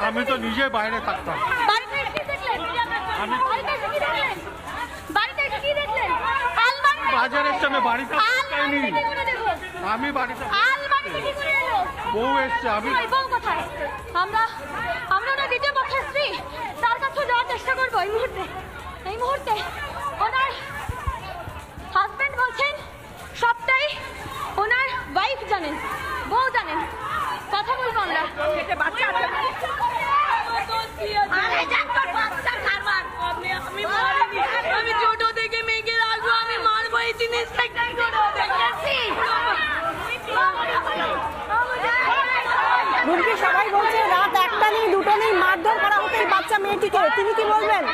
আমি তো নিজে বাইরে থাকতাম। বাজারের সামনে বাড়িতে আমি বাড়িতে বউ এসছে। আমি আমরা ওনার দ্বিতীয় পক্ষের স্ত্রী, তার কাছে যাওয়ার চেষ্টা করবো। এই মুহূর্তে ওনার হাজবেন্ড বলছেন সবটাই ওনার ওয়াইফ জানেন, বউ জানেন। কথা বলবো আমরা। আমি ছোট থেকে মেয়েকে রাখবো, আমি মারবো এই জিনিসটা। সবাই বলছে রাত 1টা নেই 2টো নেই মারধর করা হতো এই বাচ্চা মেয়েটিকে, তিনি কি বলবেন?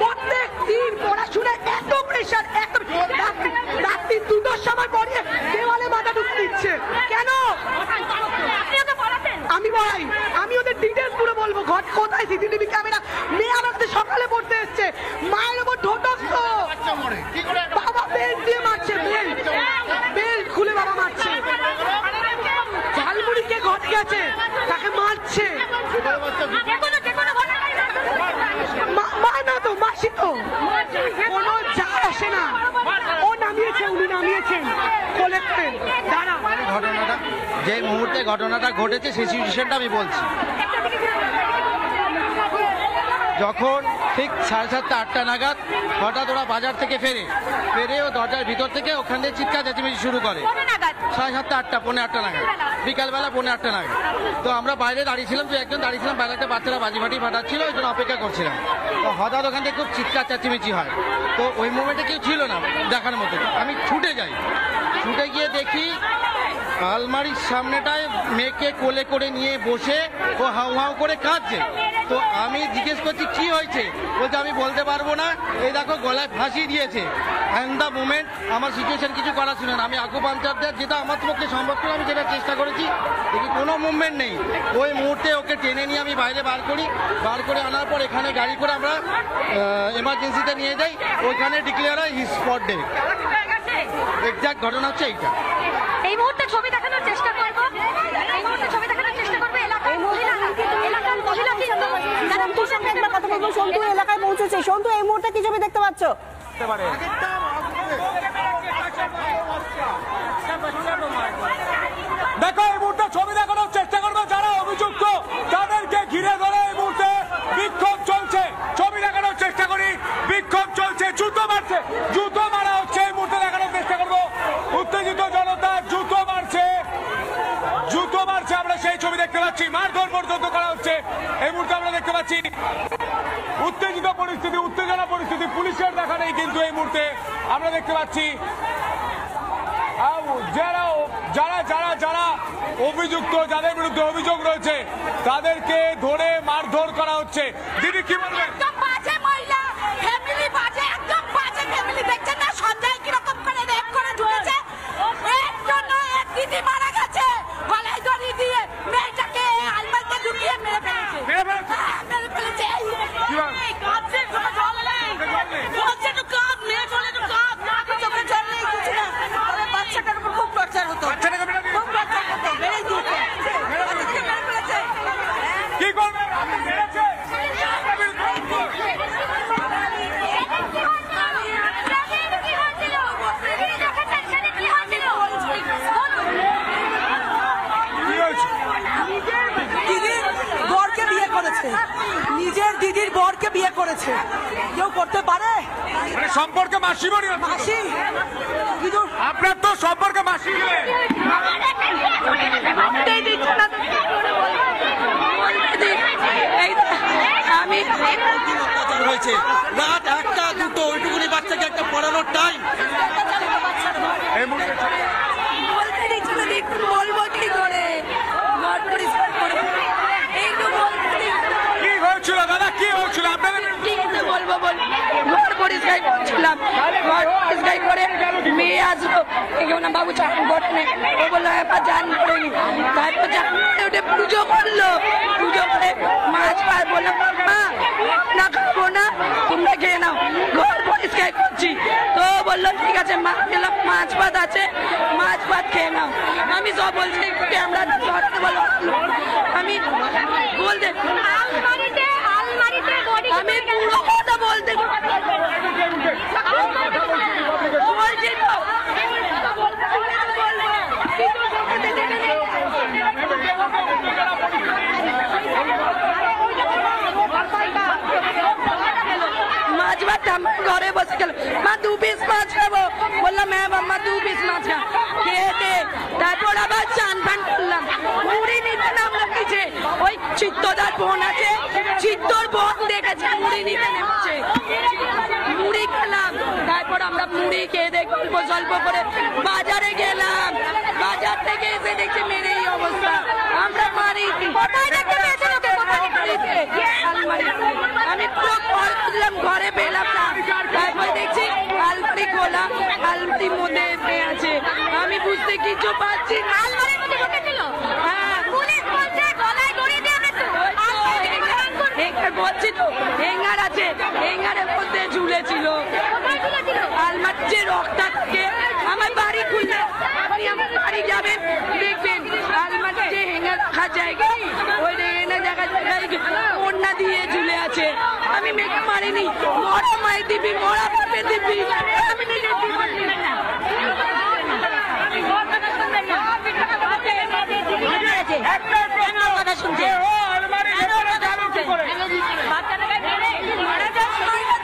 প্রত্যেক দিন পড়াশোনা এত প্রেশার, এত রাত্রি 2টোর সময় পড়িয়ে দেওয়ালে মাথা ঢুকে দিচ্ছে কেন? আমি বলাই, আমি ওদের ডিটেলস পুরো বলবো। ঘট কোথায় সিসিটিভি ক্যামেরা? মেয়ে আমাকে সকালে পড়তে এসছে, মায়ের ওপর ঢোটস্ত, বাবা বেল্ট দিয়ে মারছে, বেল্ট খুলে বাবা মারছে। ঝালমুড়ি কে ঘট গেছে তাকে মারছে। না তো মাসি তো কোনো যায় আসে না। ও নামিয়েছে, উনি নামিয়েছেন কোলে করে। দাঁড়া, ঘটনাটা যে মুহূর্তে ঘটনাটা ঘটেছে সেই সিচুয়েশনটা আমি বলছি। যখন ঠিক 7:30 8টা নাগাদ হঠাৎ ওরা বাজার থেকে ফেরে ও দরজার ভিতর থেকে ওখান থেকে চিৎকার চেঁচামেচি শুরু করে। 7:30 8টা, 7:45 নাগাদ, বিকালবেলা 7:45 নাগাদ। তো আমরা বাইরে দাঁড়িয়েছিলাম, তো একজন দাঁড়িয়েছিলাম, বাইরে বাচ্চারা বাজি ফাটি ফাটাচ্ছিল, ওই জন্য অপেক্ষা করছিলাম। তো হঠাৎ ওখান থেকে খুব চিৎকার চেঁচামেচি হয়। তো ওই মোমেন্টে কেউ ছিল না দেখার মতো। আমি ছুটে যাই, ছুটে গিয়ে দেখি আলমারির সামনেটায় মেয়েকে কোলে করে নিয়ে বসে ও হাউ হাউ করে কাঁদছে। তো আমি জিজ্ঞেস করছি কি হয়েছে, বলছে আমি বলতে পারবো না, এই দেখো গলায় ফাঁসি দিয়েছে। অ্যান্ড দ্য মোমেন্ট আমার সিচুয়েশন কিছু করা ছিল না। আমি আকুপাঞ্চারদের যেটা আমার পক্ষে সম্ভব ছিল আমি যেটা চেষ্টা করেছি, দেখি কোনো মুভমেন্ট নেই। ওই মুহূর্তে ওকে টেনে নিয়ে আমি বাইরে বার করে আনার পর এখানে গাড়ি করে আমরা এমার্জেন্সিতে নিয়ে যাই। ওইখানে ডিক্লেয়ার হয় হিজ স্পট ডেথ। এক্সাক্ট ঘটনা হচ্ছে এইটা। এই মুহূর্তে ছবি দেখানোর চেষ্টা করবো। এই মুহূর্তে ছবি দেখানোর চেষ্টা করবো। এলাকার মহিলা সন্তুর সঙ্গে একটা কথা বলবো। সন্তু এলাকায় পৌঁছেছে। সন্তু, এই মুহূর্তে কি ছবি দেখতে পাচ্ছ? দেখো, এই মুহূর্তে ছবি দেখানোর চেষ্টা করবো। যারা অভিযুক্ত তাদেরকে ঘিরে ধরে এই মুহূর্তে বিক্ষোভ চলছে। ছবি দেখানোর চেষ্টা করি, বিক্ষোভ চলছে, জুতো মারা হচ্ছে। এই মুহূর্তে দেখানোর চেষ্টা করবো, উত্তেজিত জনতা জুতো মারছে। আমরা সেই ছবি দেখতে পাচ্ছি। মারধর পর্যন্ত করা হচ্ছে এই মুহূর্তে আমরা দেখতে পাচ্ছি। উত্তেজিত পরিস্থিতি, উত্তেজনা পরিস্থিতি, পুলিশের দেখা নেই কিন্তু এই মুহূর্তে আমরা দেখতে পাচ্ছি যারা অভিযুক্ত, যাদের বিরুদ্ধে অভিযোগ রয়েছে তাদেরকে ধরে মারধর করা হচ্ছে। দিদি কি বলবেন? করেছে, নিজের দিদির বরকে বিয়ে করেছে, কেউ করতে পারে? মানে সম্পর্কে মাসি মনে হচ্ছে তো? মাসি দিদুর আপনার তো সম্পর্কে মাসি নয়। আমি হয়েছে রাত 1টা 2টো ওইটুকুনি বাচ্চাকে একটা পড়ানোর টাইম। এই মুহূর্তে বলতে দিচ্ছি না, দেখুন বলবো কি করে, ঘর পরিষ্কার করে এইটু বলতে কি হয়েছিল দাদা, কি হয়েছিল আপনাদের? দিচ্ছি বলবো ঘর পরিষ্কার করছিলাম, ঘর পরিষ্কার করে মেয়ে আসলো, এগো না বাবু চান করে নে, ও বললো এবার চান করে নি, তারপর চান করে উঠে পুজো করলো, পুজো করে মাছ পার বললাম মা না খাবো না তোমরা খেয়ে নাও, ঘর পরিষ্কার করছি, তো বললো ঠিক আছে মা গেলাম মাছ ভাত আছে মাছ ভাত খেয়ে নাও, আমি সব বলছি আমরা ধরতে বলো, আমি বলতে আমি পুরো কথা বলতে বলছি তো মাছ ভাত ঘরে বসে গেল, মা 2 পিস মাছ খাবো, বললাম হ্যাঁ মাম্মা 2 পিস মাছ খা, খেয়ে তারপর আবার চান ফান করলাম, মুড়ি নিতে নামলো কিছে, ওই চিত্তদার বোন আছে, চিত্তর বোন দেখেছে মুড়ি নিতে নেমেছে, মুড়ি খেলাম, তারপর আমরা মুড়ি খেয়ে গল্প স্বল্প করে বাজারে গেলাম, বাজার থেকে এসে দেখছি মেরে এই অবস্থা, আমরা মারি কোথায় দেখতে পেয়েছেন ওকে, আমি পুরো ঘর খুঁজলাম, ঘরে পেলাম না, তারপর দেখছি আলমারি খোলা, আলমারির মধ্যে মেয়ে আছে, আমি বুঝতে কিছু পারছি না, আলমারির মধ্যে ঢুকেছিল, হ্যাঁ পুলিশ বলছে গলায় দড়ি দিয়ে বলছি তো হেঙ্গার আছে, হেঙ্গারের মধ্যে ঝুলেছিল, আলমারি যে রক্ত থাকে, আমার বাড়ি খুললে আপনি আমার বাড়ি যাবেন দেখবেন আলমারি যে হেঙ্গার রাখা জায়গা ওই জায়গা ওড়না দিয়ে ঝুলে আছে, আমি মেয়েকে মারিনি, মরা মাই দিবি মরা পাবে দিবি, আমি নিজে জীবন দিবি না।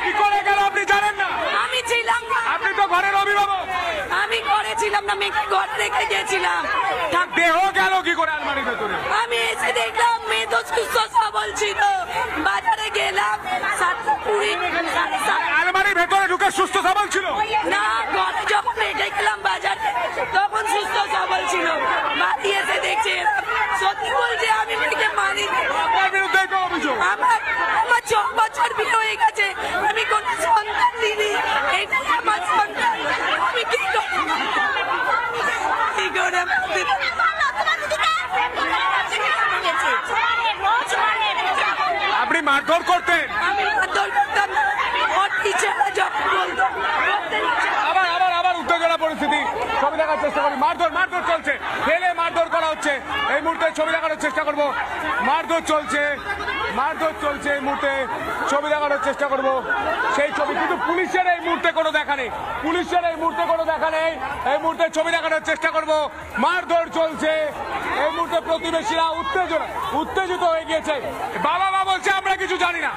কি করে গেল আপনি জানেন না? আমি ছিলাম না, আপনি তো ঘরের অভিভাবক। আমি ঘরে ছিলাম না, মেয়েকে ঘর রেখে গিয়েছিলাম, দেহ গেল কি করে আলমারির ভেতরে? আমি এসে দেখলাম মেয়ে তো সুস্থ সবল ছিল, বাজারে গেলাম 7:20 আলমারির ভেতরে ঢুকে সুস্থ সবল ছিল না, ঘরে যখন রেখে গেলাম বাজারে তখন সুস্থ সবল ছিল, বাড়ি এসে দেখছি সত্যি বলছে আমি মেয়েকে মানি, আপনার বিরুদ্ধে তো অভিযোগ। আমার 6 বছর বিয়ে হয়ে গেছে, আমি কোনো সন্তান দিইনি, এটা আমার সন্তান, আমি কি করে আপনি মারধর করতেন? আমি মারধর করতাম না, ওর টিচাররা যখন বলতো আবার আবার আবার উত্তেজনা পরিস্থিতি, ছবি দেখার চেষ্টা করি, মারধর মারধর চলছে, ফেলে মারধর করা হচ্ছে, এই মুহূর্তে ছবি দেখানোর চেষ্টা করব, মারধর চলছে, মারধর চলছে, এই মুহূর্তে ছবি দেখানোর চেষ্টা করব সেই ছবি, কিন্তু পুলিশের এই মুহূর্তে কোনো দেখা নেই, পুলিশের এই মুহূর্তে কোনো দেখা নেই, এই মুহূর্তে ছবি দেখানোর চেষ্টা করব, মারধর চলছে, এই মুহূর্তে প্রতিবেশীরা উত্তেজিত হয়ে গিয়েছে, বাবা মা বলছে আমরা কিছু জানি না,